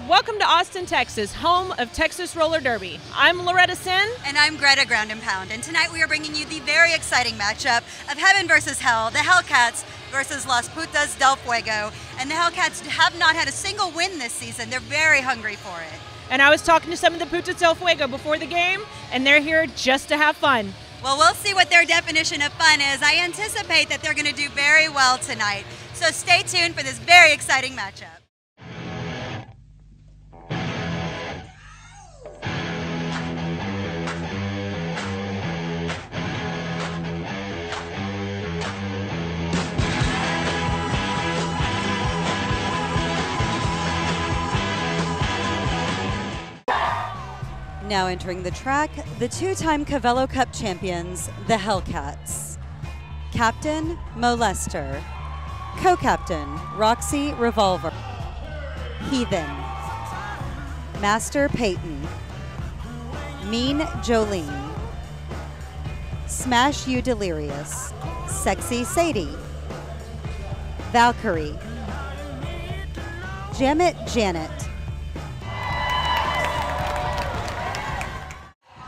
Welcome to Austin, Texas, home of Texas Roller Derby. I'm Loretta Sin. And I'm Greta Ground and Pound. And tonight we are bringing you the very exciting matchup of Heaven versus Hell, the Hellcats versus Las Putas del Fuego. And the Hellcats have not had a single win this season. They're very hungry for it. And I was talking to some of the Putas del Fuego before the game, and they're here just to have fun. Well, we'll see what their definition of fun is. I anticipate that they're going to do very well tonight. So stay tuned for this very exciting matchup. Now entering the track, the two-time Cavello Cup champions, the Hellcats. Captain, Molester. Co-captain, Roxy Revolver. Heathen. Master, Peyton. Mean, Jolene. Smash You, Delirious. Sexy, Sadie. Valkyrie. Jamit, Janet.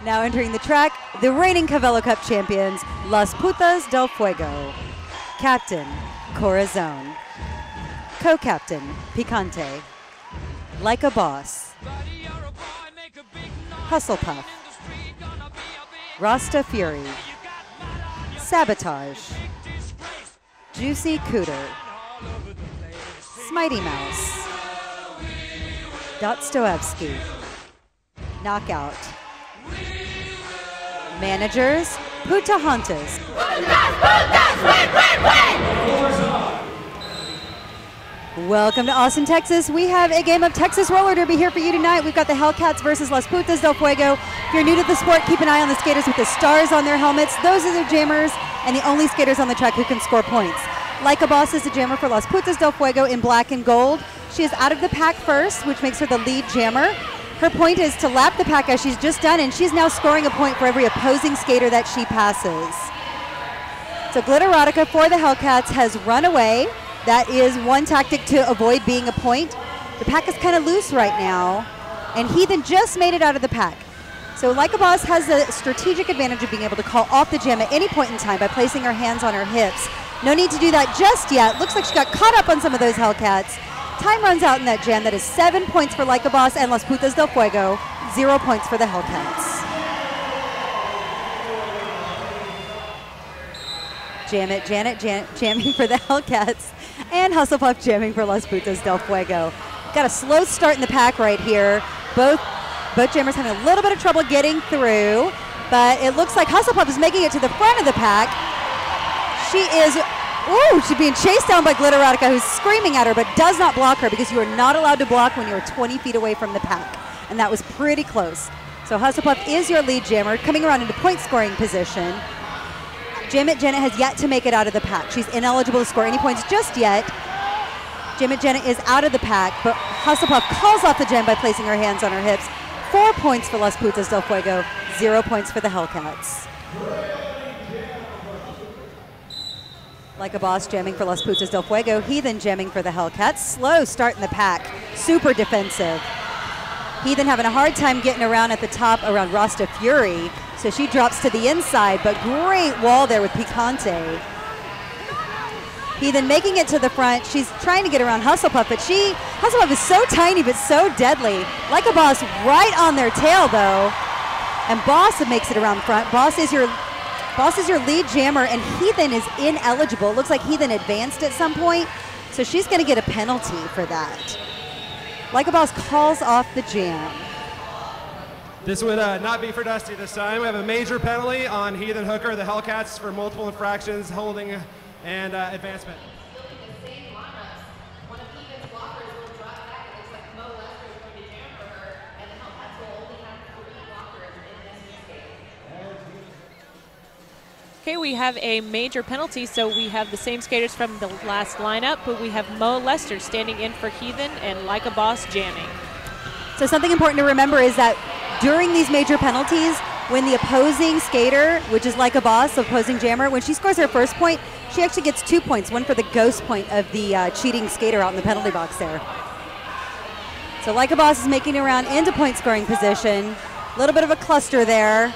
Now entering the track, the reigning Cavello Cup champions, Las Putas del Fuego. Captain, Corazon. Co-captain, Picante. Like a Boss. Hustlepuff. Rasta Fury. Sabotage. Juicy Cooter. Smitey Mouse. Dostoevsky. Knockout. Managers, Putahantas. Welcome to Austin, Texas. We have a game of Texas Roller Derby here for you tonight. We've got the Hellcats versus Las Putas del Fuego. If you're new to the sport, keep an eye on the skaters with the stars on their helmets. Those are the jammers and the only skaters on the track who can score points. Like a Boss is the jammer for Las Putas del Fuego in black and gold. She is out of the pack first, which makes her the lead jammer. Her point is to lap the pack as she's just done, and she's now scoring a point for every opposing skater that she passes. So Glitterotica for the Hellcats has run away. That is one tactic to avoid being a point. The pack is kind of loose right now, and Heathen just made it out of the pack. So Like a Boss has the strategic advantage of being able to call off the jam at any point in time by placing her hands on her hips. No need to do that just yet. Looks like she got caught up on some of those Hellcats. Time runs out in that jam. That is 7 points for Like a Boss and Las Putas del Fuego, 0 points for the Hellcats. Janet jamming for the Hellcats, and Hustlepuff jamming for Las Putas del Fuego. Got a slow start in the pack right here. Both jammers having a little bit of trouble getting through, but it looks like Hustlepuff is making it to the front of the pack. She is she's being chased down by Glitterotica, who's screaming at her but does not block her because you are not allowed to block when you are 20 feet away from the pack. And that was pretty close. So Hustlepuff is your lead jammer, coming around into point scoring position. Jamit Janet has yet to make it out of the pack. She's ineligible to score any points just yet. Jamit Janet is out of the pack, but Hustlepuff calls off the jam by placing her hands on her hips. 4 points for Las Putas del Fuego, 0 points for the Hellcats. Like a Boss jamming for Las Putas del Fuego. Heathen jamming for the Hellcats. Slow start in the pack. Super defensive. Heathen having a hard time getting around at the top around Rasta Fury. So she drops to the inside, but great wall there with Picante. Heathen making it to the front. She's trying to get around Hustlepuff, but Hustlepuff is so tiny but so deadly. Like a Boss right on their tail though. And Boss makes it around the front. Boss is your lead jammer, and Heathen is ineligible. It looks like Heathen advanced at some point, so she's going to get a penalty for that. Like a Boss calls off the jam. This would not be for Dusty this time. We have a major penalty on Heathen Hooker, the Hellcats, for multiple infractions, holding, and advancement. Okay, we have a major penalty, so we have the same skaters from the last lineup, but we have Molester standing in for Heathen and Like a Boss jamming. So something important to remember is that during these major penalties, when the opposing skater, which is Like a Boss, opposing jammer, when she scores her first point, she actually gets 2 points, one for the ghost point of the cheating skater out in the penalty box there. So Like a Boss is making it around into point scoring position. A little bit of a cluster there.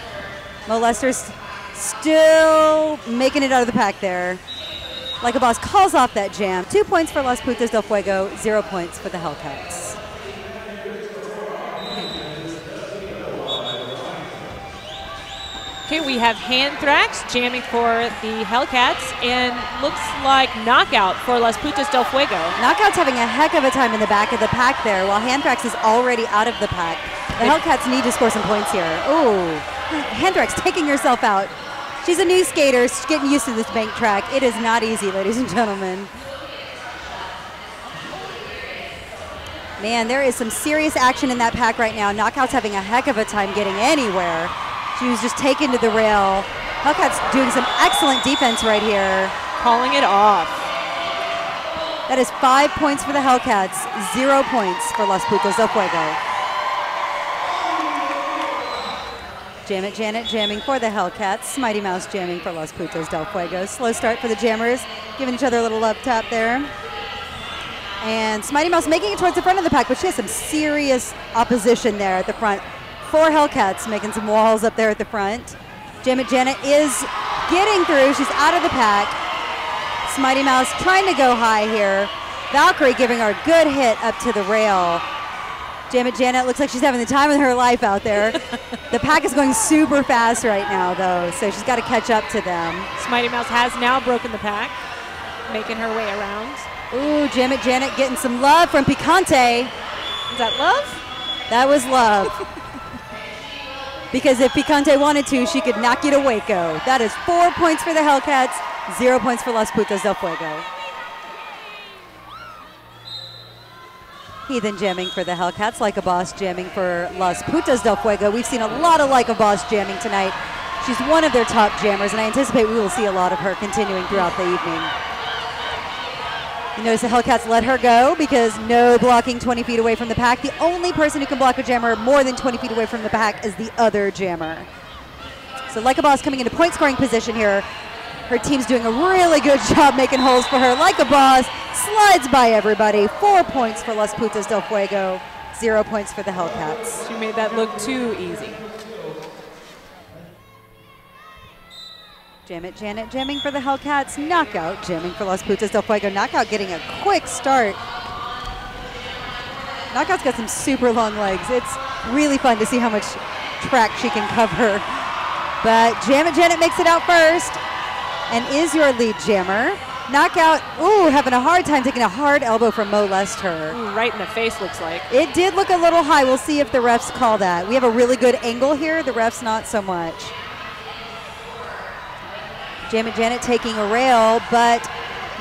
Mo Lester's still making it out of the pack there. Like a Boss calls off that jam. 2 points for Las Putas del Fuego, 0 points for the Hellcats. Okay, we have Anthrax jamming for the Hellcats, and looks like Knockout for Las Putas del Fuego. Knockout's having a heck of a time in the back of the pack there, while Anthrax is already out of the pack. The Hellcats need to score some points here. Ooh, Anthrax taking herself out. She's a new skater, she's getting used to this bank track. It is not easy, ladies and gentlemen. Man, there is some serious action in that pack right now. Knockout's having a heck of a time getting anywhere. She was just taken to the rail. Hellcats doing some excellent defense right here. Calling it off. That is 5 points for the Hellcats, 0 points for Las Putas del Fuego. Janet jamming for the Hellcats. Mighty Mouse jamming for Las Putas del Fuego. Slow start for the jammers, giving each other a little love tap there. And Smitey Mouse making it towards the front of the pack, but she has some serious opposition there at the front. 4 Hellcats making some walls up there at the front. Janet is getting through. She's out of the pack. Smitey Mouse trying to go high here. Valkyrie giving her a good hit up to the rail. Janet looks like she's having the time of her life out there. The pack is going super fast right now, though, so she's got to catch up to them. Smitey Mouse has now broken the pack, making her way around. Ooh, Janet getting some love from Picante. Is that love? That was love. Because if Picante wanted to, she could knock you to Waco. That is 4 points for the Hellcats, 0 points for Las Putas del Fuego. Heathen jamming for the Hellcats, Like a Boss jamming for Las Putas del Fuego. We've seen a lot of Like a Boss jamming tonight. She's one of their top jammers, and I anticipate we will see a lot of her continuing throughout the evening. You notice the Hellcats let her go because no blocking 20 feet away from the pack. The only person who can block a jammer more than 20 feet away from the pack is the other jammer. So Like a Boss coming into point scoring position here. Her team's doing a really good job making holes for her. Like a Boss slides by everybody. 4 points for Las Putas del Fuego, 0 points for the Hellcats. She made that look too easy. Janet jamming for the Hellcats. Knockout jamming for Las Putas del Fuego. Knockout getting a quick start. Knockout's got some super long legs. It's really fun to see how much track she can cover. But Janet makes it out first and is your lead jammer. Knockout, ooh, having a hard time taking a hard elbow from Mo Lester. Ooh, right in the face, looks like. It did look a little high. We'll see if the refs call that. We have a really good angle here. The refs not so much. Janet taking a rail, but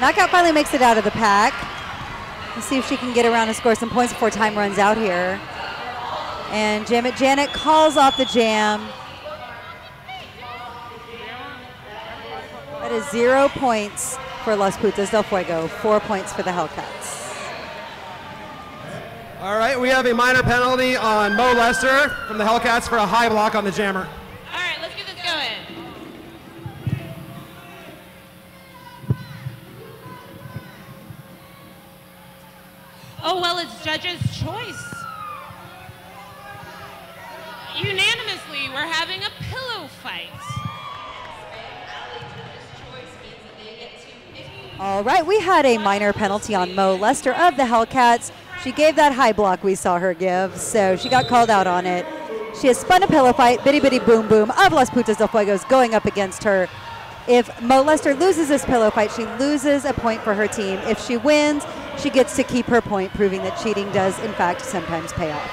Knockout finally makes it out of the pack. Let's see if she can get around and score some points before time runs out here. And Janet calls off the jam. That is 0 points for Las Putas del Fuego, 4 points for the Hellcats. All right, we have a minor penalty on Mo Lester from the Hellcats for a high block on the jammer. All right, let's get this going. Oh, well, it's judge's choice. Unanimously, we're having a pillow fight. All right, we had a minor penalty on Mo Lester of the Hellcats. She gave that high block we saw her give, so she got called out on it. She has spun a pillow fight. Bitty Bitty Boom Boom of Las Putas del Fuego is going up against her. If Mo Lester loses this pillow fight, she loses a point for her team. If she wins, she gets to keep her point, proving that cheating does, in fact, sometimes pay off.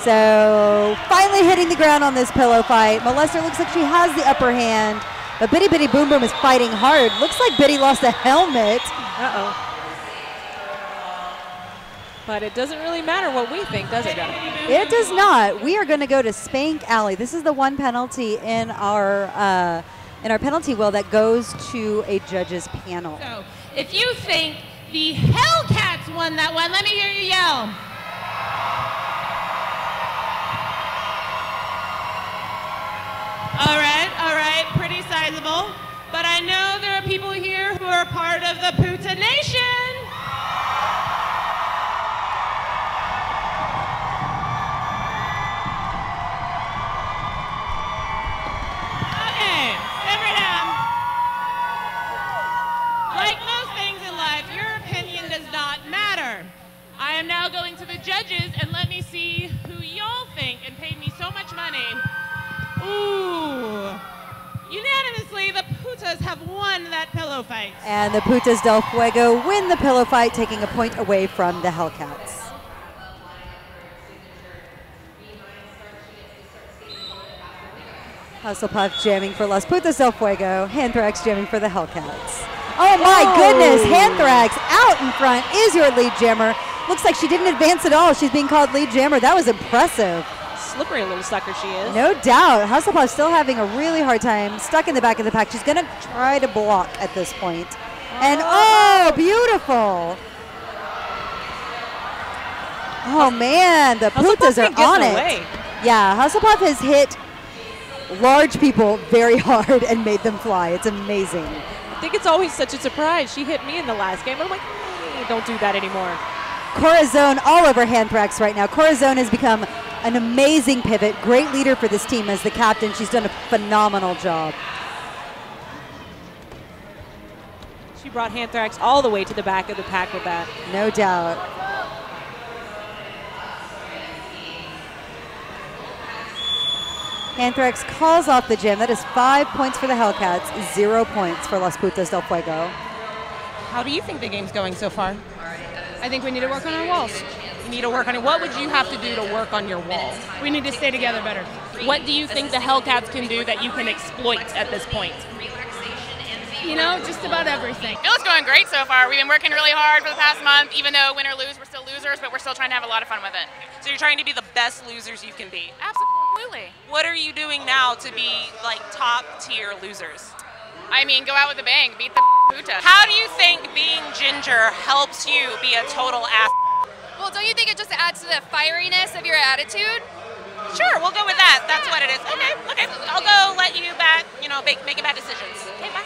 So finally hitting the ground on this pillow fight. Mo Lester looks like she has the upper hand, but Bitty Bitty Boom Boom is fighting hard. Looks like Bitty lost a helmet. Uh-oh. But it doesn't really matter what we think, does it, Donna? It does not. We are going to go to Spank Alley. This is the one penalty in our penalty wheel that goes to a judge's panel. So, if you think the Hellcats won that one, let me hear you yell. All right, pretty sizable. But I know there are people here who are part of the Puta Nation. I am now going to the judges, and let me see who y'all think and paid me so much money. Ooh. Unanimously, the Putas have won that pillow fight. And the Putas del Fuego win the pillow fight, taking a point away from the Hellcats. Husslepuff jamming for Las Putas del Fuego. Anthrax jamming for the Hellcats. Oh my goodness, Anthrax out in front is your lead jammer. Looks like she didn't advance at all. She's being called lead jammer. That was impressive. Slippery little sucker she is. No doubt. Husslepuff still having a really hard time, stuck in the back of the pack. She's going to try to block at this point. And oh, beautiful. Oh man, the Putas are on it. Yeah, Husslepuff has hit large people very hard and made them fly. It's amazing. I think it's always such a surprise. She hit me in the last game. I'm like, don't do that anymore. Corazon all over Anthrax right now. Corazon has become an amazing pivot, great leader for this team as the captain. She's done a phenomenal job. She brought Anthrax all the way to the back of the pack with that. No doubt. Anthrax calls off the gym. That is 5 points for the Hellcats, 0 points for Las Putas del Fuego. How do you think the game's going so far? I think we need to work on our walls. We need to work on it. What would you have to do to work on your walls? We need to stay together better. What do you think the Hellcats can do that you can exploit at this point? You know, just about everything. It was going great so far. We've been working really hard for the past month. Even though win or lose, we're still losers, but we're still trying to have a lot of fun with it. So you're trying to be the best losers you can be. Absolutely. What are you doing now to be like top tier losers? I mean, go out with a bang, beat the Puta. How do you think being ginger helps you be a total ass? Well, don't you think it just adds to the fieriness of your attitude? Sure, we'll go with that. That's what it is. Okay. I'll go let you make bad decisions. Okay, bye.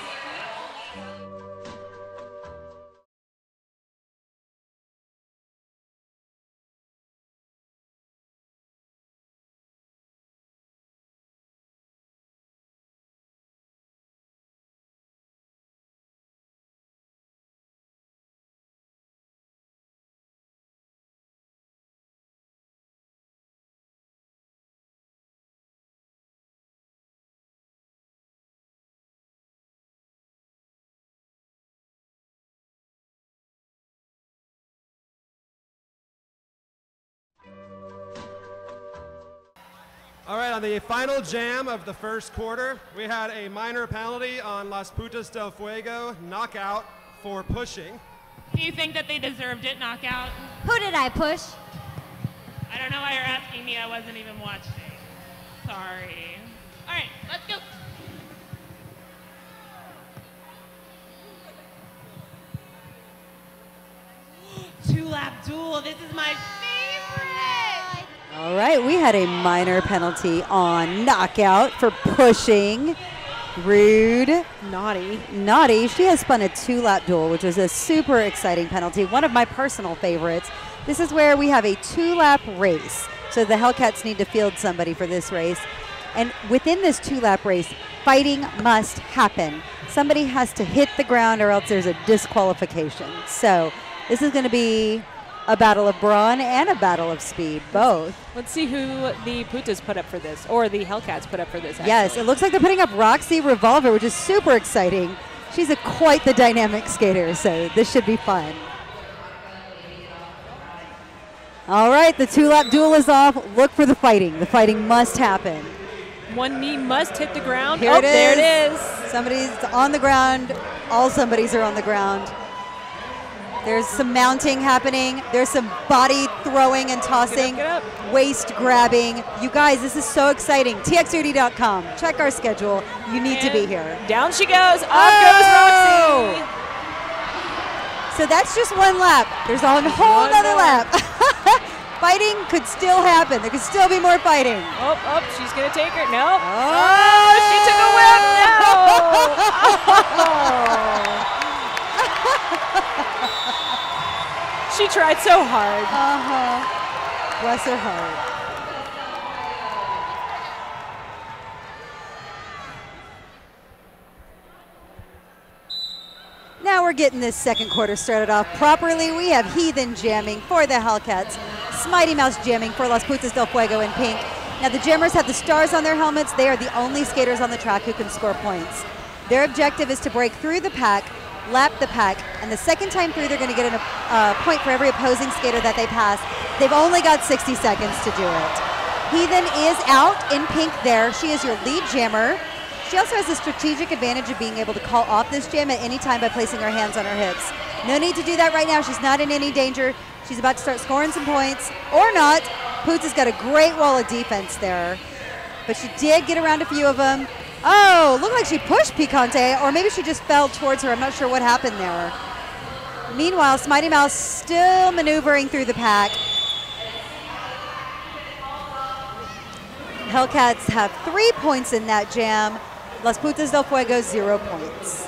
All right, on the final jam of the first quarter, we had a minor penalty on Las Putas del Fuego, knockout for pushing. Do you think that they deserved it, knockout? Who did I push? I don't know why you're asking me. I wasn't even watching. Sorry. All right, let's go. Two-lap duel. This is my favorite. All right, we had a minor penalty on knockout for pushing. Rude. Naughty. She has spun a two-lap duel, which was a super exciting penalty, one of my personal favorites. This is where we have a two-lap race. So the Hellcats need to field somebody for this race. And within this two-lap race, fighting must happen. Somebody has to hit the ground or else there's a disqualification. So this is going to be a battle of brawn and a battle of speed, both. Let's see who the Putas put up for this, or the Hellcats put up for this, actually. Yes, it looks like they're putting up Roxy Revolver, which is super exciting. She's quite the dynamic skater, so this should be fun. All right, the two-lap duel is off. Look for the fighting. The fighting must happen. One knee must hit the ground. Here it is. There it is. Somebody's on the ground. All somebodies are on the ground. There's some mounting happening. There's some body throwing and tossing, Get up. waist grabbing. You guys, this is so exciting. TXRD.com. Check our schedule. You need to be here. Down she goes. Off goes Roxy. So that's just one lap. There's a whole other lap. Fighting could still happen. There could still be more fighting. Oh, she's going to take her. No. Oh, she took a whip. No. She tried so hard. Bless her heart. Now we're we're getting this second quarter started off properly. We have Heathen jamming for the Hellcats, Mighty Mouse jamming for Las Putas del Fuego in pink. Now the jammers have the stars on their helmets. They are the only skaters on the track who can score points. Their objective is to break through the pack, lap the pack, and the second time through they're going to get a point for every opposing skater that they pass. They've only got 60 seconds to do it. Heathen is out in pink there. She is your lead jammer. She also has the strategic advantage of being able to call off this jam at any time by placing her hands on her hips. No need to do that right now. She's not in any danger. She's about to start scoring some points, or not. Poots has got a great wall of defense there, but she did get around a few of them. Oh, looked like she pushed Picante, or maybe she just fell towards her. I'm not sure what happened there. Meanwhile, Mighty Mouse still maneuvering through the pack. Hellcats have 3 points in that jam. Las Putas del Fuego, 0 points.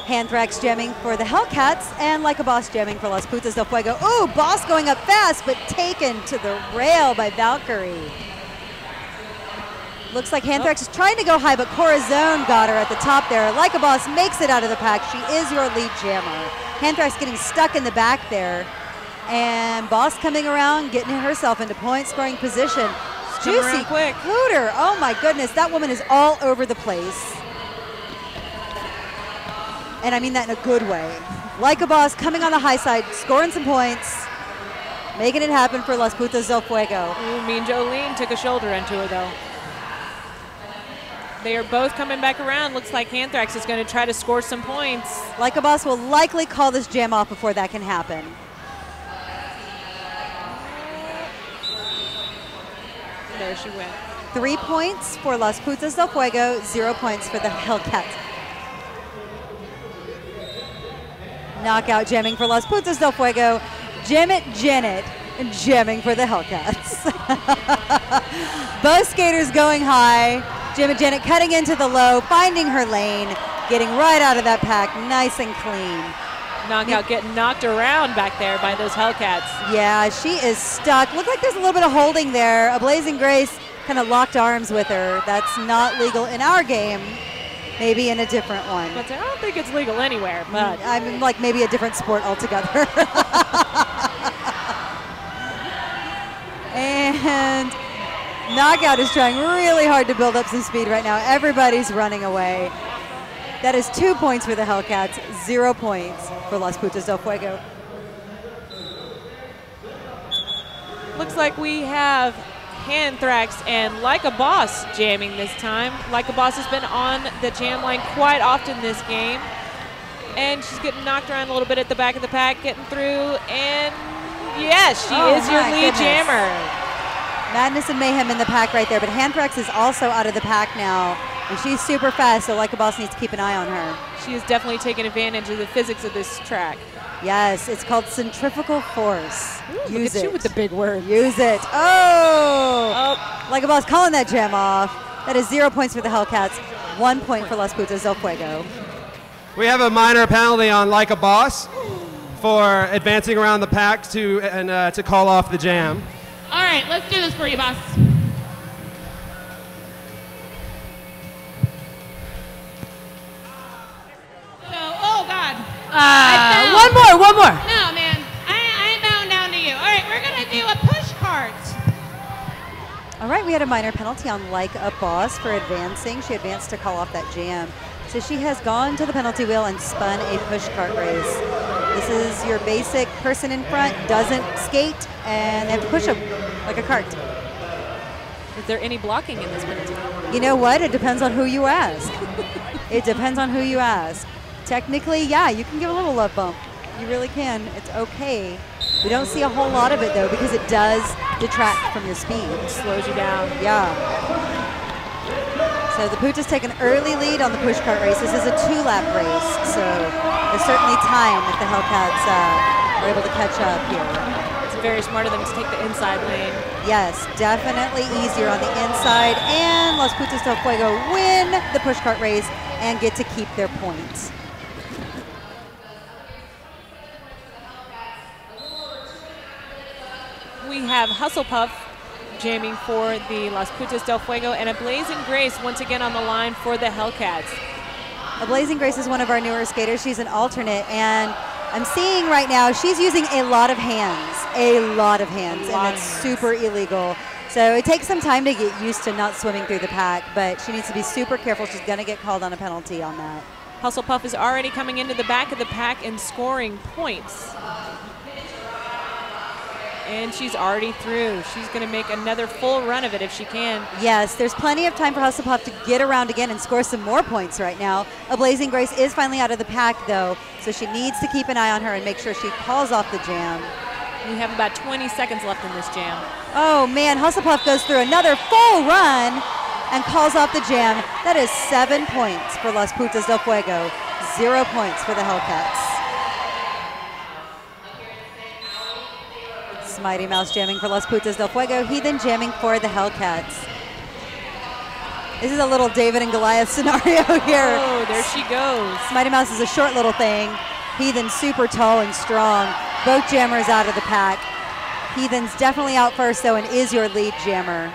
Anthrax jamming for the Hellcats and Like a Boss jamming for Las Putas del Fuego. Ooh, Boss going up fast, but taken to the rail by Valkyrie. Looks like Anthrax is trying to go high, but Corazon got her at the top there. Like a Boss makes it out of the pack. She is your lead jammer. Anthrax getting stuck in the back there. And Boss coming around, getting herself into point scoring position. Juicy quick. Hooter. Oh my goodness, that woman is all over the place. And I mean that in a good way. Like a Boss coming on the high side, scoring some points, making it happen for Las Putas del Fuego. Ooh, Mean Jolene took a shoulder into her though. They are both coming back around. Looks like Anthrax is going to try to score some points. Like a Boss will likely call this jam off before that can happen. There she went. 3 points for Las Putas del Fuego, 0 points for the Hellcats. Knockout jamming for Las Putas del Fuego. Janet jamming for the Hellcats. Both skaters going high. Janet cutting into the low, finding her lane, getting right out of that pack, nice and clean. Knockout getting knocked around back there by those Hellcats. Yeah, she is stuck. Looked like there's a little bit of holding there. A Blazing Grace kind of locked arms with her. That's not legal in our game. Maybe in a different one. But I don't think it's legal anywhere, but. I mean, like maybe a different sport altogether. And Knockout is trying really hard to build up some speed right now. Everybody's running away. That is 2 points for the Hellcats, 0 points for Las Putas del Fuego. Looks like we have Anthrax and Like a Boss jamming this time. Like a Boss has been on the jam line quite often this game. And she's getting knocked around a little bit at the back of the pack, getting through, and yes, she is your lead jammer. Madness and Mayhem in the pack right there, but Anthrax is also out of the pack now, and she's super fast, so Like a Boss needs to keep an eye on her. She is definitely taking advantage of the physics of this track. Yes, it's called centrifugal force. Ooh, Use look at it. you with the big word. Use it. Oh! Like a Boss calling that jam off. That is 0 points for the Hellcats, 1 point for Las Putas del Fuego. We have a minor penalty on Like a Boss for advancing around the pack to call off the jam. All right, let's do this for you, boss. So, oh God. One more. No, man, I bound down to you. All right, we're gonna do a push cart. All right, we had a minor penalty on Like a Boss for advancing. She advanced to call off that jam. So she has gone to the penalty wheel and spun a push cart race. This is your basic person in front, doesn't skate, and they have to push them like a cart. Is there any blocking in this penalty? You know what? It depends on who you ask. It depends on who you ask. Technically, yeah, you can give a little love bump. You really can. It's okay. We don't see a whole lot of it, though, because it does detract from your speed. It slows you down. Yeah. So the Putas take an early lead on the push cart race. This is a 2-lap race, so there's certainly time if the Hellcats are able to catch up here. It's very smart of them to take the inside lane. Yes, definitely easier on the inside, and Las Putas del Fuego win the push cart race and get to keep their points. We have Hustle Puff jamming for the Las Putas del Fuego, and a Blazing Grace once again on the line for the Hellcats. A Blazing Grace is one of our newer skaters. She's an alternate, and I'm seeing right now she's using a lot of hands, and that's super illegal. So it takes some time to get used to not swimming through the pack, but she needs to be super careful. She's going to get called on a penalty on that. Hustle-Puff is already coming into the back of the pack and scoring points. And she's already through. She's going to make another full run of it if she can. Yes, there's plenty of time for Hustle-Puff to get around again and score some more points right now. A Blazing Grace is finally out of the pack, though, so she needs to keep an eye on her and make sure she calls off the jam. We have about 20 seconds left in this jam. Oh, man, Hustle-Puff goes through another full run and calls off the jam. That is 7 points for Las Putas del Fuego, 0 points for the Hellcats. Mighty Mouse jamming for Las Putas del Fuego. Heathen jamming for the Hellcats. This is a little David and Goliath scenario here. Oh, there she goes. Mighty Mouse is a short little thing. Heathen super tall and strong. Both jammers out of the pack. Heathen's definitely out first though and is your lead jammer.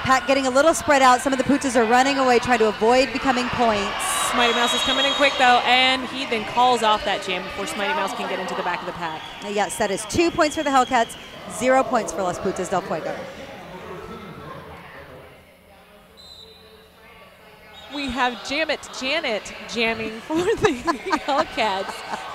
Pack getting a little spread out. Some of the Putas are running away trying to avoid becoming points. Mighty Mouse is coming in quick though, and he then calls off that jam before Mighty Mouse can get into the back of the pack. Yes, that is 2 points for the Hellcats, 0 points for Las Putas del Fuego. We have Janet jamming for the Hellcats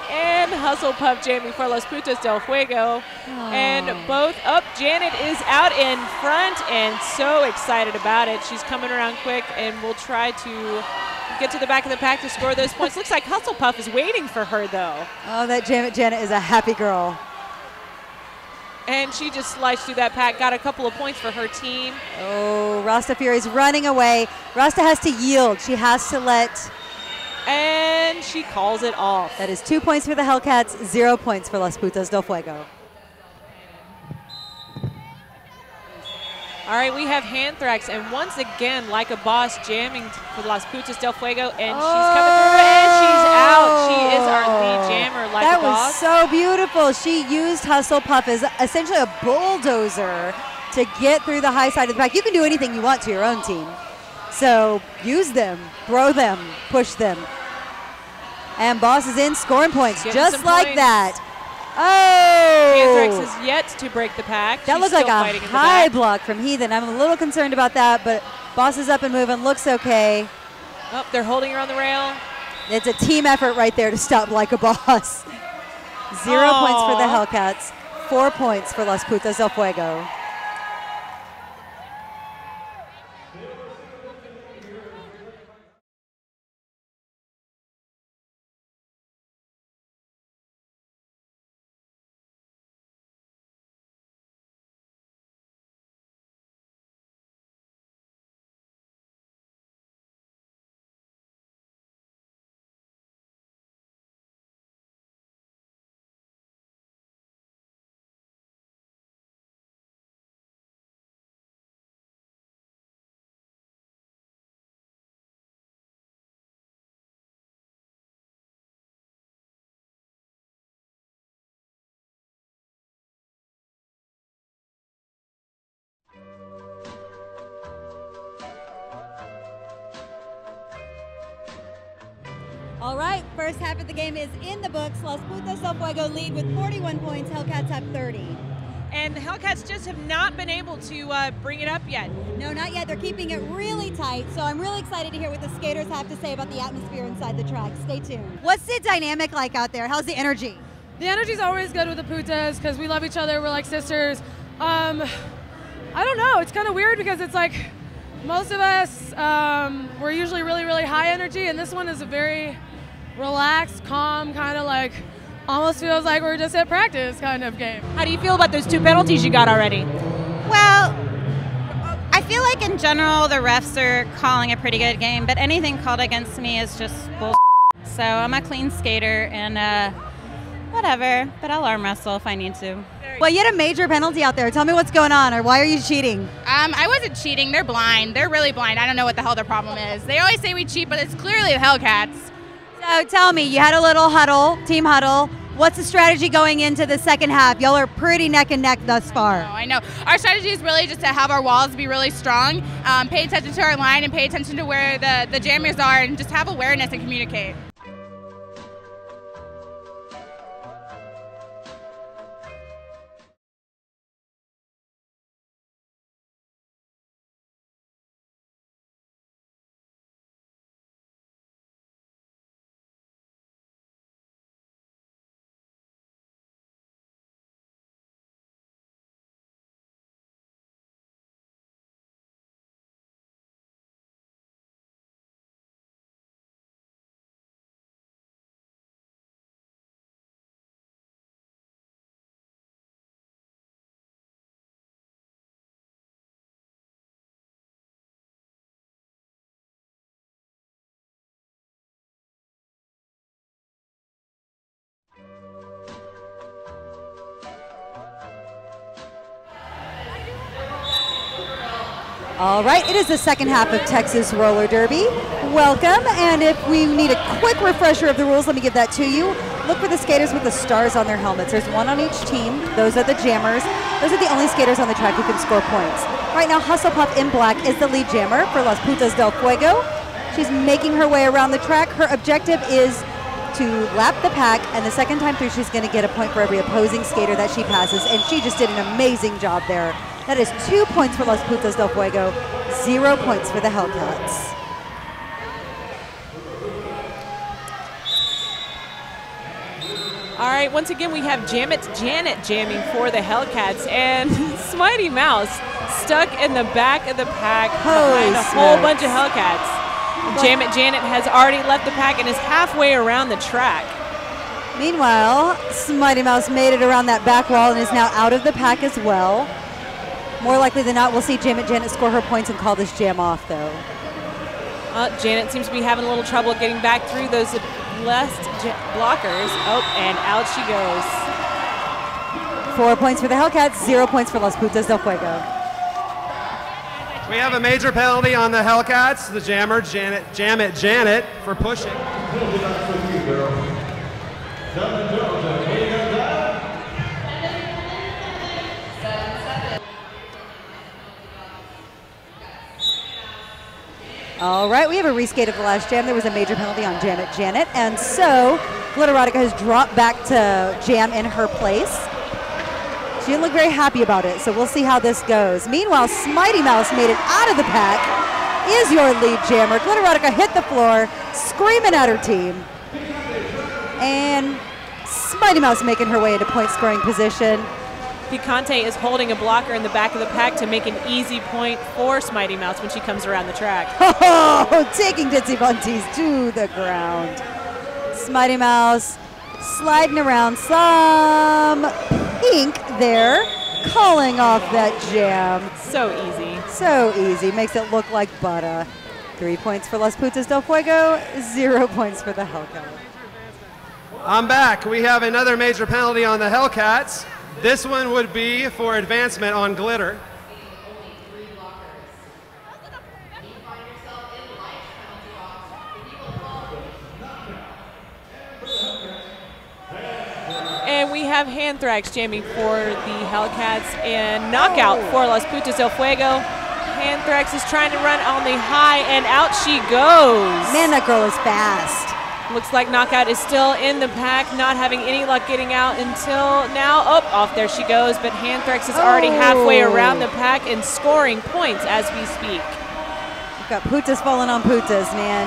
and Hustle-Puff jamming for Las Putas del Fuego. And both Janet is out in front and so excited about it. She's coming around quick and will try to get to the back of the pack to score those points. Looks like Hustle-Puff is waiting for her though. Oh, that Janet is a happy girl. And she just sliced through that pack, got a couple of points for her team. Oh, Rasta Fury's running away. Rasta has to yield. She has to let. And she calls it off. That is 2 points for the Hellcats, 0 points for Las Putas del Fuego. All right, we have Anthrax, and once again, like a boss, jamming for Las Putas del Fuego, and she's coming through, and she's out. She is our lead jammer, like a boss. That was so beautiful. She used Hustle-Puff as essentially a bulldozer to get through the high side of the pack. You can do anything you want to your own team. So use them, throw them, push them. And Boss is in, scoring points, just like that. Oh! Anthrax is yet to break the pack. That looked like a high block from Heathen. I'm a little concerned about that, but Boss is up and moving, looks okay. Oh, they're holding her on the rail. It's a team effort right there to stop like a boss. 0 points for the Hellcats, 4 points for Las Putas del Fuego. All right, first half of the game is in the books. Las Putas del Fuego lead with 41 points. Hellcats have 30. And the Hellcats just have not been able to bring it up yet. No, not yet. They're keeping it really tight. So I'm really excited to hear what the skaters have to say about the atmosphere inside the track. Stay tuned. What's the dynamic like out there? How's the energy? The energy's always good with the Putas because we love each other. We're like sisters. I don't know. It's kind of weird because it's like most of us, we're usually really, really high energy, and this one is a very relaxed, calm, kind of like almost feels like we're just at practice kind of game. How do you feel about those 2 penalties you got already? Well, I feel like in general the refs are calling a pretty good game, but anything called against me is just bullshit. So I'm a clean skater and whatever, but I'll arm wrestle if I need to. Well, you had a major penalty out there. Tell me what's going on, or why are you cheating? I wasn't cheating. They're blind. They're really blind. I don't know what the hell their problem is. They always say we cheat, but it's clearly the Hellcats. So tell me, you had a little huddle, team huddle. What's the strategy going into the second half? Y'all are pretty neck and neck thus far. I know. Our strategy is really just to have our walls be really strong, pay attention to our line, and pay attention to where the jammers are, and just have awareness and communicate. All right, it is the second half of Texas Roller Derby. Welcome, and if we need a quick refresher of the rules, let me give that to you. Look for the skaters with the stars on their helmets. There's one on each team. Those are the jammers. Those are the only skaters on the track who can score points. Right now, Hustle Puff in black is the lead jammer for Las Putas del Fuego. She's making her way around the track. Her objective is to lap the pack, and the second time through, she's going to get a point for every opposing skater that she passes, and she just did an amazing job there. That is 2 points for Las Putas del Fuego, 0 points for the Hellcats. All right, once again, we have Janet jamming for the Hellcats, and Smitey Mouse stuck in the back of the pack behind a whole bunch of Hellcats. Janet has already left the pack and is halfway around the track. Meanwhile, Smitey Mouse made it around that back wall and is now out of the pack as well. More likely than not, we'll see Janet score her points and call this jam off, though. Janet seems to be having a little trouble getting back through those left blockers. Oh, and out she goes. 4 points for the Hellcats, 0 points for Las Putas del Fuego. We have a major penalty on the Hellcats. The jammer, Janet, for pushing. All right, we have a reskate of the last jam. There was a major penalty on Janet, and so Glitterotica has dropped back to jam in her place. She didn't look very happy about it, so we'll see how this goes. Meanwhile, Smitey Mouse made it out of the pack, is your lead jammer. Glitterotica hit the floor, screaming at her team. And Smitey Mouse making her way into point scoring position. Picante is holding a blocker in the back of the pack to make an easy point for Smitey Mouse when she comes around the track. Oh, taking Ditsy Bunties to the ground. Smitey Mouse sliding around some pink there, calling off that jam. So easy. So easy, makes it look like butter. 3 points for Las Putas del Fuego, 0 points for the Hellcats. I'm back. We have another major penalty on the Hellcats. This one would be for advancement on glitter. And we have Handthrax jamming for the Hellcats and knockout for Las Putas del Fuego. Handthrax is trying to run on the high, and out she goes. Man, that girl is fast. Looks like Knockout is still in the pack, not having any luck getting out until now. Oh, off there she goes, but Handthrax is already halfway around the pack and scoring points as we speak. We've got Putas falling on Putas, man.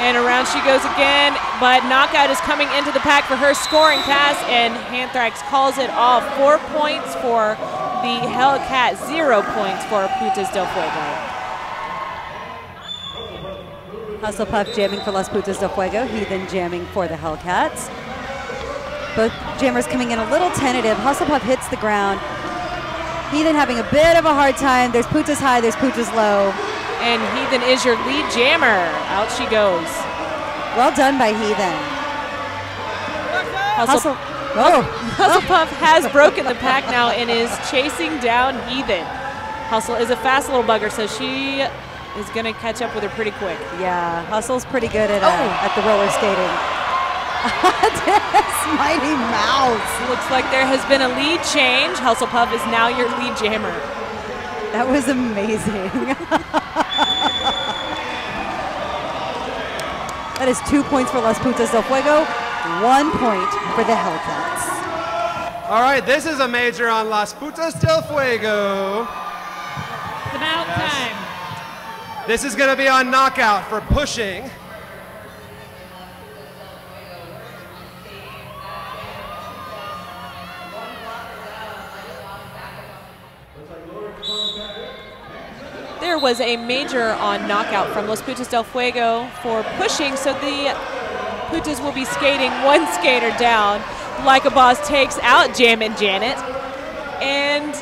And around she goes again, but Knockout is coming into the pack for her scoring pass, and Handthrax calls it off. 4 points for the Hellcat, 0 points for Putas del Fuego. Hustle Puff jamming for Las Putas del Fuego, Heathen jamming for the Hellcats. Both jammers coming in a little tentative. Hustle Puff hits the ground. Heathen having a bit of a hard time. There's Putas high, there's Putas low. And Heathen is your lead jammer. Out she goes. Well done by Heathen. Hustle Puff has broken the pack now and is chasing down Heathen. Hustle is a fast little bugger, so she is going to catch up with her pretty quick. Yeah, Hustle's pretty good at the roller skating. Mighty Mouse. Looks like there has been a lead change. Husselpuff is now your lead jammer. That was amazing. That is 2 points for Las Putas del Fuego, 1 point for the Hellcats. All right, this is a major on Las Putas del Fuego. It's about time. This is going to be on knockout for pushing. There was a major on knockout from Las Putas del Fuego for pushing, so the Putas will be skating one skater down. Like a Boss takes out Jammin' Janet, and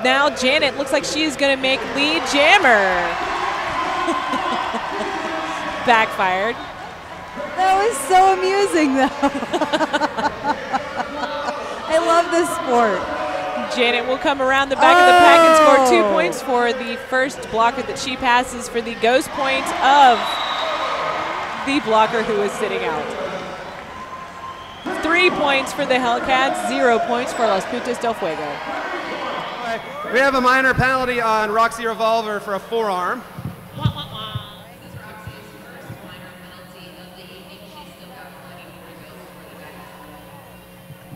now Janet looks like she's going to make lead jammer. Backfired. That was so amusing, though. I love this sport. Janet will come around the back of the pack and score 2 points for the first blocker that she passes for the ghost point of the blocker who is sitting out. 3 points for the Hellcats, 0 points for Las Putas del Fuego. We have a minor penalty on Roxy Revolver for a forearm.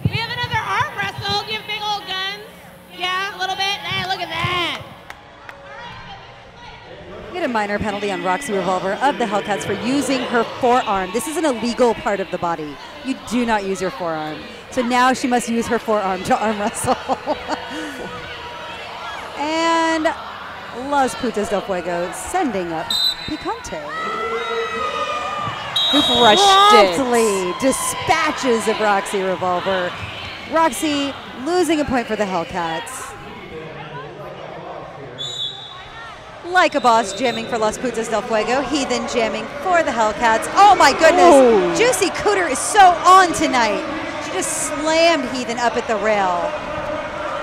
We have another arm wrestle. Do you have big old guns? Yeah, a little bit. Hey, look at that. We get a minor penalty on Roxy Revolver of the Hellcats for using her forearm. This is an illegal part of the body. You do not use your forearm. So now she must use her forearm to arm wrestle. And Las Putas del Fuego sending up Picante. Who crushed promptly dispatches of Roxy Revolver. Roxy losing a point for the Hellcats. Like a Boss jamming for Las Putas del Fuego. Heathen jamming for the Hellcats. Oh my goodness. Oh. Juicy Cooter is so on tonight. She just slammed Heathen up at the rail.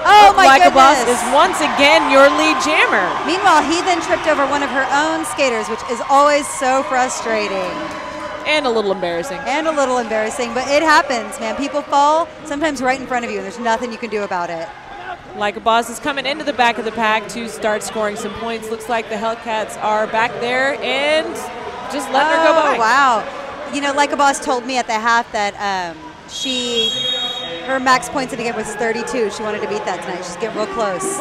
Oh my Like goodness. a Boss is once again your lead jammer. Meanwhile, Heathen tripped over one of her own skaters, which is always so frustrating. And a little embarrassing. And a little embarrassing, but it happens, man. People fall sometimes right in front of you, and there's nothing you can do about it. Like a Boss is coming into the back of the pack to start scoring some points. Looks like the Hellcats are back there and just letting her go by. Wow. You know, Like a Boss told me at the half that her max points in the game was 32. She wanted to beat that tonight. She's getting real close.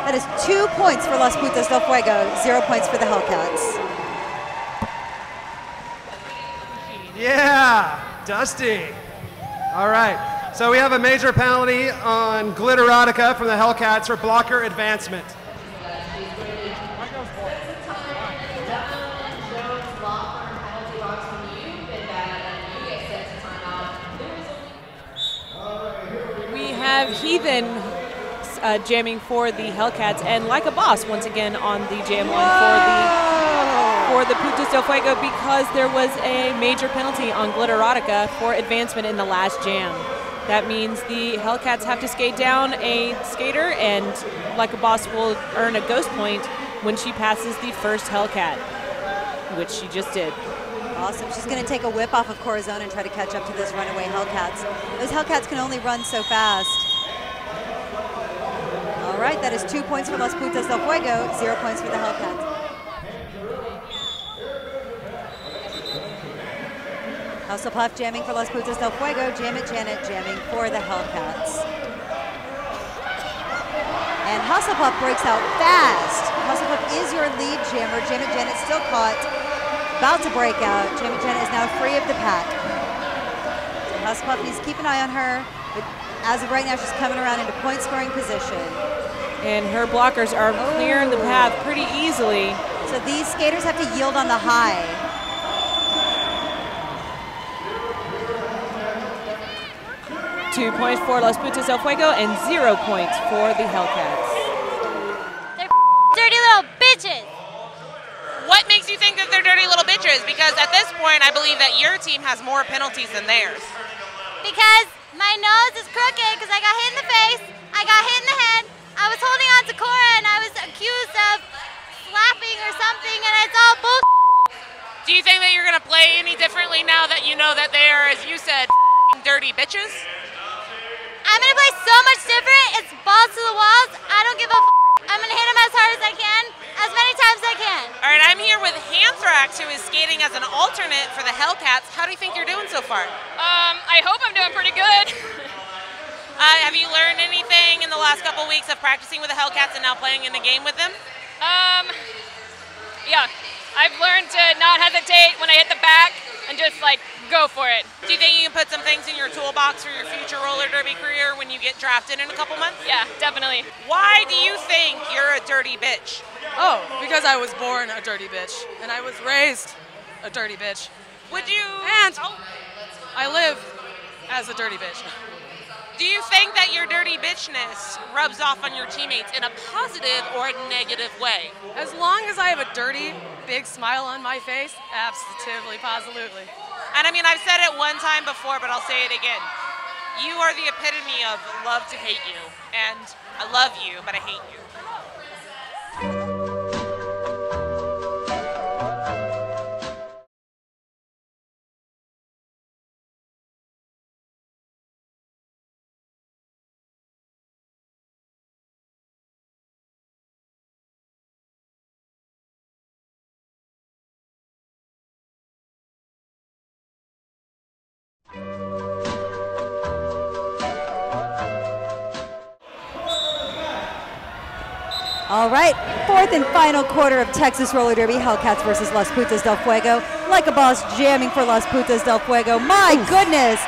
That is 2 points for Las Putas del Fuego, 0 points for the Hellcats. Yeah, Dusty. All right, so we have a major penalty on Glitterotica from the Hellcats for blocker advancement. We have Heathen jamming for the Hellcats, and Like a Boss once again on the jam line for the Putas del Fuego because there was a major penalty on Glitterotica for advancement in the last jam. That means the Hellcats have to skate down a skater, and Like a Boss will earn a ghost point when she passes the first Hellcat, which she just did. Awesome. She's going to take a whip off of Corazon and try to catch up to those runaway Hellcats. Those Hellcats can only run so fast. All right, that is 2 points for Las Putas del Fuego, 0 points for the Hellcats. Husselpuff jamming for Las Putas del Fuego, Janet jamming for the Hellcats. And Husselpuff breaks out fast. Husselpuff is your lead jammer. Janet still caught, about to break out. Janet is now free of the pack. So Husselpuff needs to keep an eye on her, but as of right now, she's coming around into point scoring position. And her blockers are clearing the path pretty easily. So these skaters have to yield on the high. Two points for Las Putas del Fuego and 0 points for the Hellcats. They're dirty little bitches. What makes you think that they're dirty little bitches? Because at this point, I believe that your team has more penalties than theirs. Because my nose is crooked because I got hit in the face, I got hit in the head, I was holding on to Cora and I was accused of slapping or something and it's all bull. Do Do you think that you're going to play any differently now that you know that they are, as you said, dirty bitches? I'm going to play so much different. It's balls to the walls. I don't give a I'm going to hit them as hard as I can, as many times as I can. All right, I'm here with Hanthrax, who is skating as an alternate for the Hellcats. How do you think you're doing so far? I hope I'm doing pretty good. Have you learned anything in the last couple weeks of practicing with the Hellcats and now playing in the game with them? Yeah, I've learned to not hesitate when I hit the back and just like go for it. Do you think you can put some things in your toolbox for your future roller derby career when you get drafted in a couple months? Yeah, definitely. Why do you think you're a dirty bitch? Oh, because I was born a dirty bitch and I was raised a dirty bitch. Would you? And I live as a dirty bitch. Do you think that your dirty bitchness rubs off on your teammates in a positive or a negative way? As long as I have a dirty, big smile on my face, absolutely, positively. And I mean, I've said it one time before, but I'll say it again. You are the epitome of love to hate you. And I love you, but I hate you. All right, fourth and final quarter of Texas Roller Derby, Hellcats versus Las Putas del Fuego. Like a boss jamming for Las Putas del Fuego. My goodness.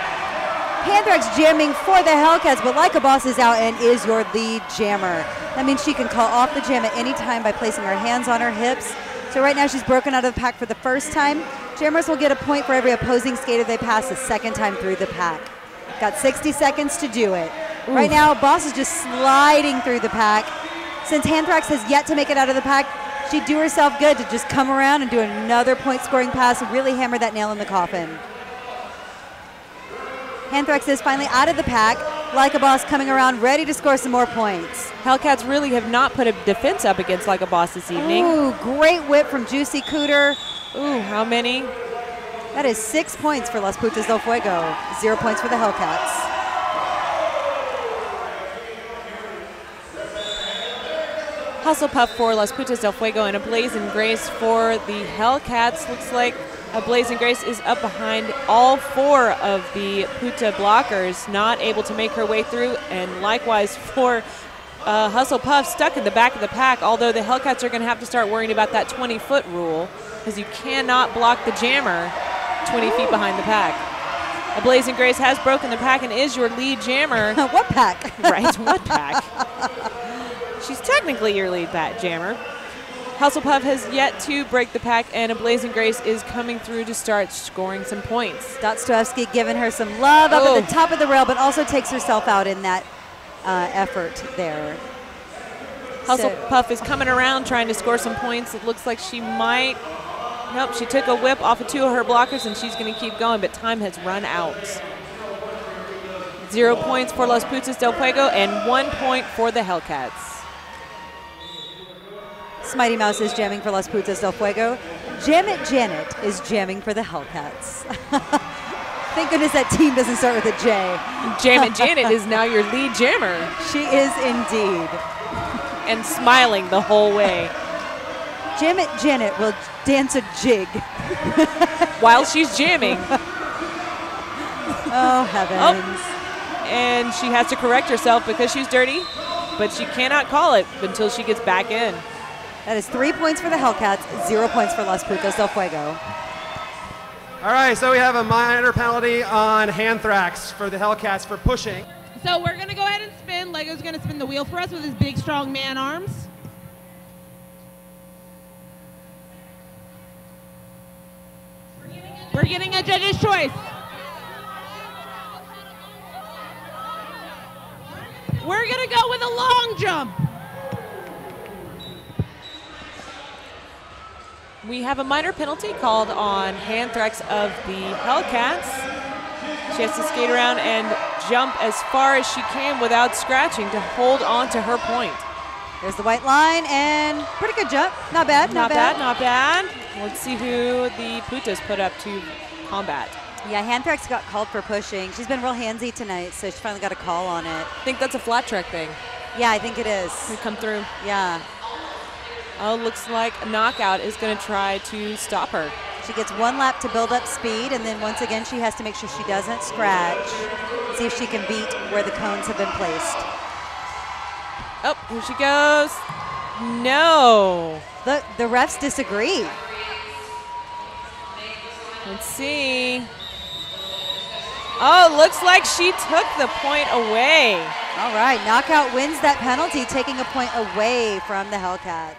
Hanthrax jamming for the Hellcats, but Like a Boss is out and is your lead jammer. That means she can call off the jam at any time by placing her hands on her hips. So right now she's broken out of the pack for the first time. Jammers will get a point for every opposing skater they pass the second time through the pack. Got 60 seconds to do it. Oof. Right now, Boss is just sliding through the pack. Since Hanthrax has yet to make it out of the pack, she'd do herself good to just come around and do another point-scoring pass and really hammer that nail in the coffin. Hanthrax is finally out of the pack. Like a Boss coming around, ready to score some more points. Hellcats really have not put a defense up against Like a Boss this evening. Ooh, great whip from Juicy Cooter. Ooh, how many? That is 6 points for Las Putas del Fuego. 0 points for the Hellcats. Hustle Puff for Las Putas del Fuego and a Blazing Grace for the Hellcats. Looks like a Blazing Grace is up behind all four of the Puta blockers, not able to make her way through, and likewise for Hustle Puff stuck in the back of the pack, although the Hellcats are going to have to start worrying about that 20-foot rule because you cannot block the jammer 20 feet behind the pack. A Blazing Grace has broken the pack and is your lead jammer. What pack? Right, what pack? She's technically your lead jammer. Hustle Puff has yet to break the pack, and a Blazing Grace is coming through to start scoring some points. Dostoevsky giving her some love up at the top of the rail, but also takes herself out in that effort there. Hustle Puff is coming around trying to score some points. It looks like she might. Nope, she took a whip off of two of her blockers, and she's going to keep going, but time has run out. 0 points for Las Putas del Fuego and 1 point for the Hellcats. Smitey Mouse is jamming for Las Putas del Fuego. Jam It Janet is jamming for the Hellcats. Thank goodness that team doesn't start with a J. Jam It Janet is now your lead jammer. She is indeed. And smiling the whole way. Jam It Janet will dance a jig. While she's jamming. Oh, heavens. Oh. And she has to correct herself because she's dirty, but she cannot call it until she gets back in. That is 3 points for the Hellcats, 0 points for Las Putas del Fuego. All right, so we have a minor penalty on Hanthrax for the Hellcats for pushing. So we're going to go ahead and spin. Lego's going to spin the wheel for us with his big, strong man arms. We're getting a judge's choice. We're going to go with a long jump. We have a minor penalty called on Hanthrax of the Hellcats. She has to skate around and jump as far as she can without scratching to hold on to her point. There's the white line and pretty good jump. Not bad, not bad. Not bad. Let's see who the Putas put up to combat. Yeah, Hanthrax got called for pushing. She's been real handsy tonight, so she finally got a call on it. I think that's a flat track thing. Yeah, I think it is. We come through. Yeah. Oh, looks like Knockout is going to try to stop her. She gets one lap to build up speed, and then once again she has to make sure she doesn't scratch. See if she can beat where the cones have been placed. Oh, here she goes. No. The refs disagree. Let's see. Oh, looks like she took the point away. All right, Knockout wins that penalty, taking a point away from the Hellcats.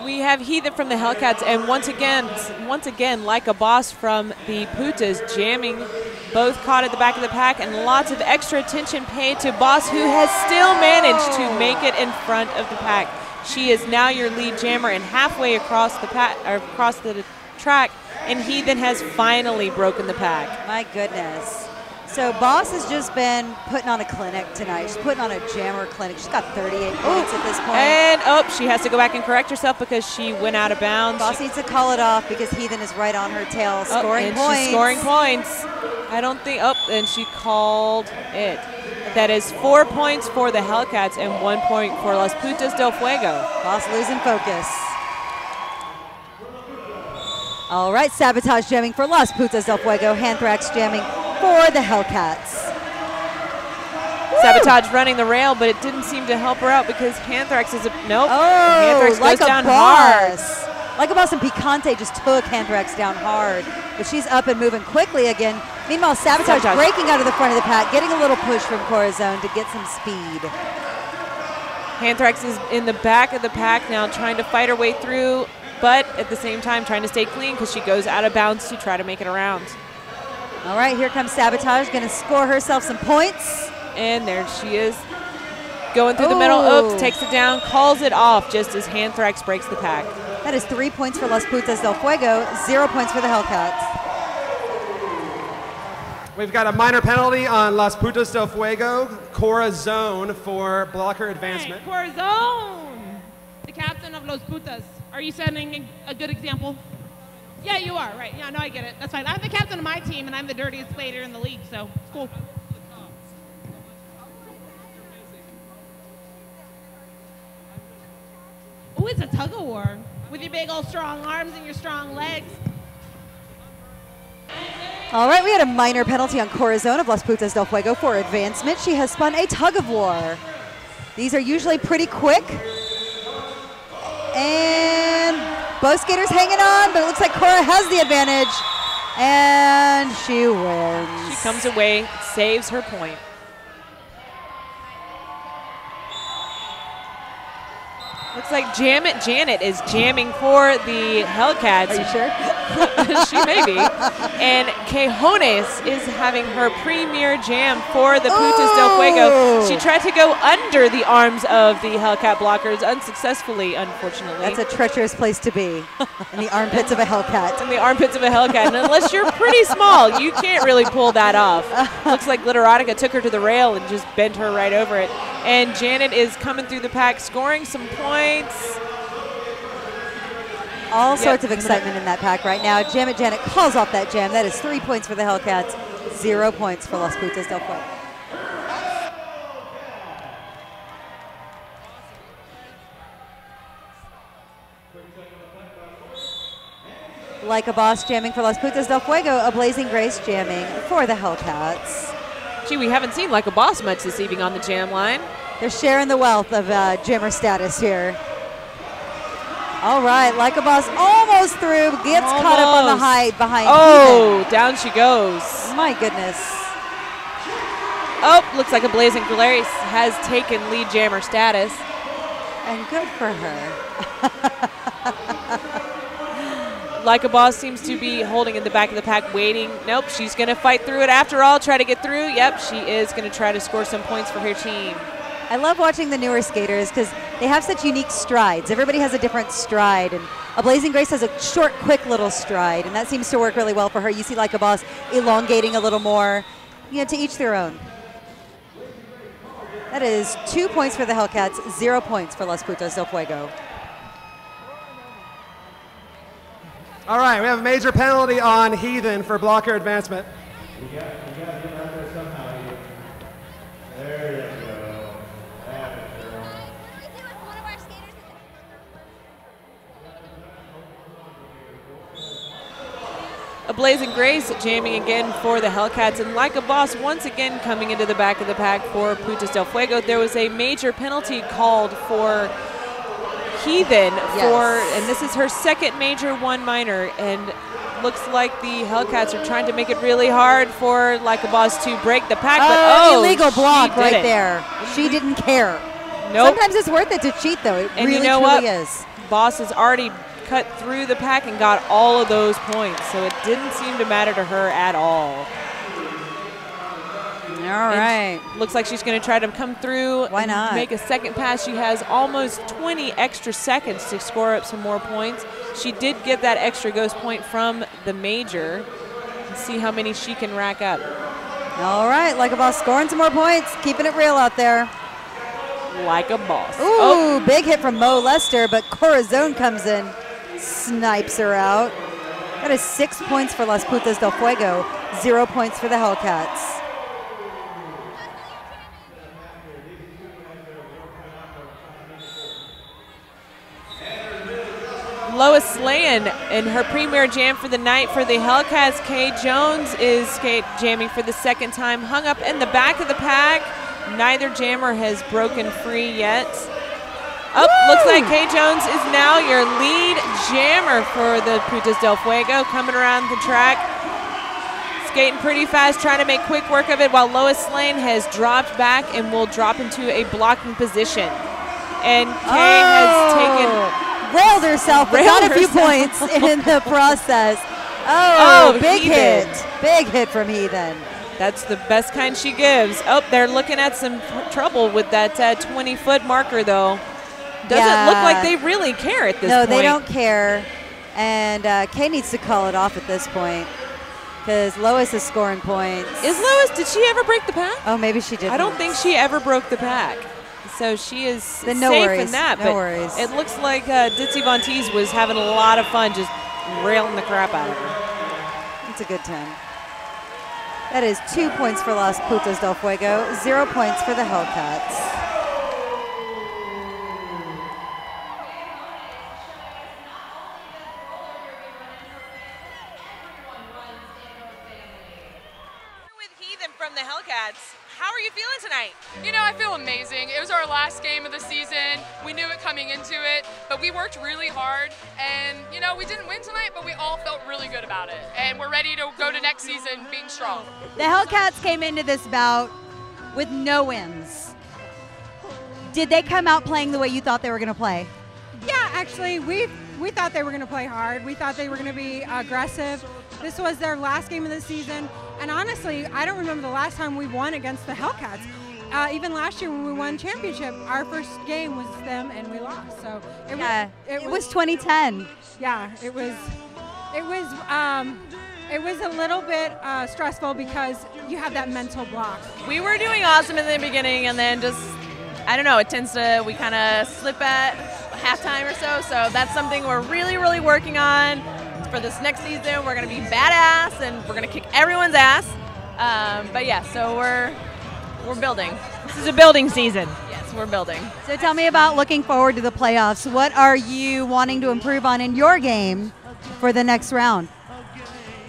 We have Heathen from the Hellcats, and once again, like a boss from the Putas, jamming, both caught at the back of the pack, and lots of extra attention paid to Boss, who has still managed to make it in front of the pack. She is now your lead jammer, and halfway across the across the track, and Heathen has finally broken the pack. My goodness. So Boss has just been putting on a clinic tonight. She's putting on a jammer clinic. She's got 38 points at this point. And she has to go back and correct herself because she went out of bounds. Boss needs to call it off because Heathen is right on her tail, scoring points. She's scoring points. I don't think, and she called it. That is 4 points for the Hellcats and 1 point for Las Putas del Fuego. Boss losing focus. All right, Sabotage jamming for Las Putas del Fuego. Hanthrax jamming for the Hellcats. Sabotage running the rail, but it didn't seem to help her out because Hanthrax is Oh, Hanthrax like goes a down boss. hard. Like a boss and Picante just took Hanthrax down hard, but she's up and moving quickly again. Meanwhile, Sabotage breaking out of the front of the pack, getting a little push from Corazon to get some speed. Hanthrax is in the back of the pack now, trying to fight her way through, but at the same time trying to stay clean because she goes out of bounds to try to make it around. All right, here comes Sabotage, going to score herself some points. And there she is, going through the middle. Oops, takes it down, calls it off just as Hanthrax breaks the pack. That is 3 points for Las Putas del Fuego, 0 points for the Hellcats. We've got a minor penalty on Las Putas del Fuego, Corazon for blocker advancement. Hey, Corazon, the captain of Los Putas. Are you setting a good example? Yeah, you are, right. Yeah, no, I get it. That's fine. I'm the captain of my team, and I'm the dirtiest player in the league, so it's cool. Oh, it's a tug-of-war with your big old strong arms and your strong legs. All right, we had a minor penalty on Corazon of Las Putas del Fuego for advancement. She has spun a tug-of-war. These are usually pretty quick. And both skaters hanging on, but it looks like Cora has the advantage. And she wins. She comes away, saves her point. Looks like Janet is jamming for the Hellcats. Are you sure? She may be. And Quejones is having her premier jam for the Putas del Fuego. She tried to go under the arms of the Hellcat blockers unsuccessfully, unfortunately. That's a treacherous place to be, in the armpits of a Hellcat. In the armpits of a Hellcat. And unless you're pretty small, you can't really pull that off. Looks like Glitterotica took her to the rail and just bent her right over it. And Janet is coming through the pack, scoring some points. All sorts of excitement in that pack right now. Janet calls off that jam. That is 3 points for the Hellcats, 0 points for Las Putas del Fuego. Like a boss jamming for Las Putas del Fuego, a Blazing Grace jamming for the Hellcats. Gee, we haven't seen Like a Boss much this evening on the jam line. They're sharing the wealth of jammer status here. All right, Like a Boss almost through, gets caught up on the height behind Heathen. Down she goes. My goodness. Oh, looks like a Blazing Grace has taken lead jammer status. And good for her. Like a Boss seems to be holding in the back of the pack, waiting. Nope, she's going to fight through it after all, try to get through. Yep, she is going to try to score some points for her team. I love watching the newer skaters because they have such unique strides. Everybody has a different stride, and a Blazing Grace has a short, quick little stride, and that seems to work really well for her. You see Like a Boss elongating a little more, to each their own. That is 2 points for the Hellcats, 0 points for Las Putas del Fuego. All right, we have a major penalty on Heathen for blocker advancement. You gotta get out there somehow. There you go. That's it, girl. A Blazing Grace jamming again for the Hellcats, and Like a Boss once again coming into the back of the pack for Putas del Fuego. There was a major penalty called for Heathen and this is her second major, one minor, and looks like the Hellcats are trying to make it really hard for Like a Boss to break the pack. But illegal block right there. She didn't care. Nope. Sometimes it's worth it to cheat, though. It and really, you know truly what? is. Boss has already cut through the pack and got all of those points, so it didn't seem to matter to her at all. All right. Looks like she's going to try to come through. Why not? And make a second pass. She has almost 20 extra seconds to score up some more points. She did get that extra ghost point from the major. Let's see how many she can rack up. All right, Like a Boss scoring some more points, keeping it real out there. Like a Boss. Ooh, big hit from Mo Lester, but Corazon comes in, snipes her out. That is 6 points for Las Putas del Fuego, 0 points for the Hellcats. Lois Slayan in her premier jam for the night for the Hellcats. Kay Jones is jamming for the second time, hung up in the back of the pack. Neither jammer has broken free yet. Looks like Kay Jones is now your lead jammer for the Putas del Fuego, coming around the track. Skating pretty fast, trying to make quick work of it, while Lois Slayan has dropped back and will drop into a blocking position. And Kay has taken... Railed herself, but got a few points in the process. Oh, big hit. Big hit from Heathen. That's the best kind she gives. Oh, they're looking at some trouble with that 20-foot marker, though. Doesn't look like they really care at this point. No, they don't care. And Kay needs to call it off at this point because Lois is scoring points. Is Lois, did she ever break the pack? Oh, maybe she did. I don't think she ever broke the pack. So she is safe worries. in that. No but worries. It looks like Ditzy Von Teese was having a lot of fun just railing the crap out of her. It's a good time. That is 2 points for Las Putas del Fuego, 0 points for the Hellcats. From the Hellcats. How are you feeling tonight? You know, I feel amazing. It was our last game of the season. We knew it coming into it, but we worked really hard. And, you know, we didn't win tonight, but we all felt really good about it. And we're ready to go to next season being strong. The Hellcats came into this bout with no wins. Did they come out playing the way you thought they were going to play? Yeah, actually, we thought they were going to play hard. We thought they were going to be aggressive. This was their last game of the season. And honestly, I don't remember the last time we won against the Hellcats. Even last year when we won championship, our first game was them and we lost. So it was 2010. Yeah, it was a little bit stressful because you have that mental block. We were doing awesome in the beginning, and then just, I don't know, we kind of slip at halftime or so. So that's something we're really, really working on. For this next season, we're going to be badass and we're going to kick everyone's ass. But yeah, so we're building. This is a building season. Yes, we're building. So tell me about looking forward to the playoffs. What are you wanting to improve on in your game for the next round?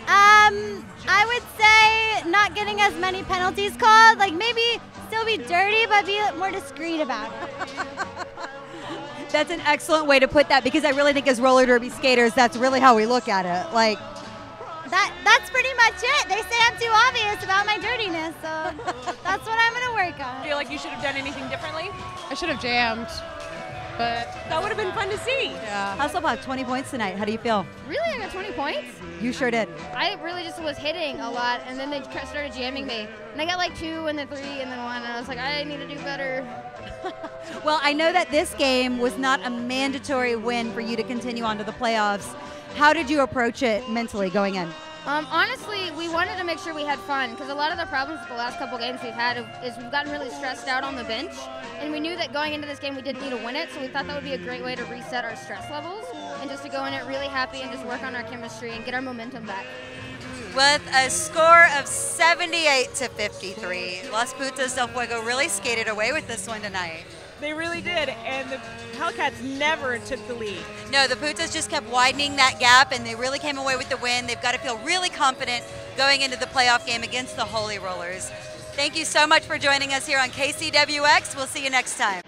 I would say not getting as many penalties called. Like maybe still be dirty, but be more discreet about it. That's an excellent way to put that because I really think as roller derby skaters, that's really how we look at it. Like that's pretty much it. They say I'm too obvious about my dirtiness, so that's what I'm gonna work on. Feel like you should have done anything differently? I should have jammed, but that would have been fun to see. Yeah. How's about 20 points tonight? How do you feel? Really, I got 20 points? You sure did. I really just was hitting a lot, and then they started jamming me. And I got like 2 and then 3 and then 1, and I was like, I need to do better. Well, I know that this game was not a mandatory win for you to continue on to the playoffs. How did you approach it mentally going in? Honestly, we wanted to make sure we had fun because a lot of the problems with the last couple games we've had is we've gotten really stressed out on the bench, and we knew that going into this game we didn't need to win it, so we thought that would be a great way to reset our stress levels and just to go in it really happy and just work on our chemistry and get our momentum back. With a score of 78-53, Las Putas del Fuego really skated away with this one tonight. They really did, and the Hellcats never took the lead. No, the Putas just kept widening that gap, and they really came away with the win. They've got to feel really confident going into the playoff game against the Holy Rollers. Thank you so much for joining us here on KCWX. We'll see you next time.